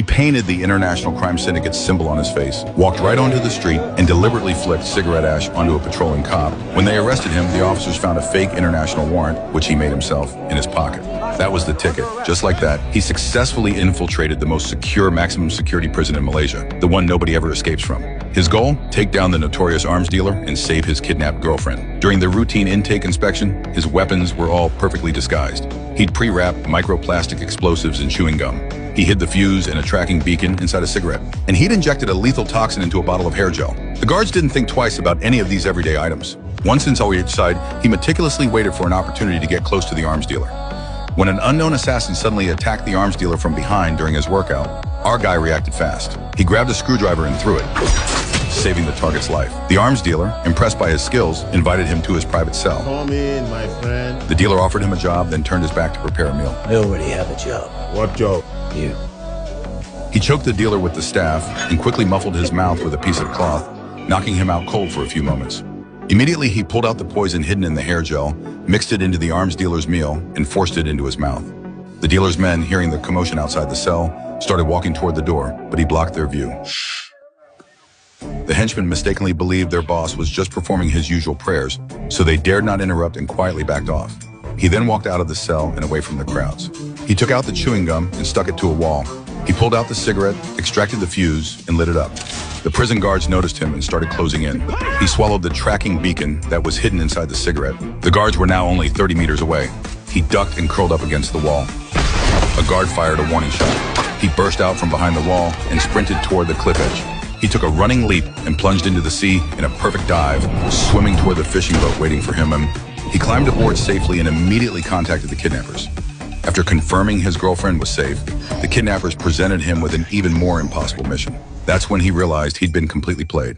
He painted the International Crime Syndicate's symbol on his face, walked right onto the street, and deliberately flicked cigarette ash onto a patrolling cop. When they arrested him, the officers found a fake international warrant, which he made himself, in his pocket. That was the ticket. Just like that, he successfully infiltrated the most secure maximum security prison in Malaysia, the one nobody ever escapes from. His goal? Take down the notorious arms dealer and save his kidnapped girlfriend. During the routine intake inspection, his weapons were all perfectly disguised. He'd pre-wrapped microplastic explosives in chewing gum. He hid the fuse and a tracking beacon inside a cigarette. And he'd injected a lethal toxin into a bottle of hair gel. The guards didn't think twice about any of these everyday items. Once inside each side, he meticulously waited for an opportunity to get close to the arms dealer. When an unknown assassin suddenly attacked the arms dealer from behind during his workout, our guy reacted fast. He grabbed a screwdriver and threw it, saving the target's life. The arms dealer, impressed by his skills, invited him to his private cell. Come in, my friend. The dealer offered him a job, then turned his back to prepare a meal. I already have a job. What job? You. He choked the dealer with the staff and quickly muffled his mouth with a piece of cloth, knocking him out cold for a few moments. Immediately, he pulled out the poison hidden in the hair gel, mixed it into the arms dealer's meal, and forced it into his mouth. The dealer's men, hearing the commotion outside the cell, started walking toward the door, but he blocked their view. The henchmen mistakenly believed their boss was just performing his usual prayers, so they dared not interrupt and quietly backed off. He then walked out of the cell and away from the crowds. He took out the chewing gum and stuck it to a wall. He pulled out the cigarette, extracted the fuse, and lit it up. The prison guards noticed him and started closing in. He swallowed the tracking beacon that was hidden inside the cigarette. The guards were now only 30 meters away. He ducked and curled up against the wall. A guard fired a warning shot. He burst out from behind the wall and sprinted toward the cliff edge. He took a running leap and plunged into the sea in a perfect dive, swimming toward the fishing boat waiting for him. He climbed aboard safely and immediately contacted the kidnappers. After confirming his girlfriend was safe, the kidnappers presented him with an even more impossible mission. That's when he realized he'd been completely played.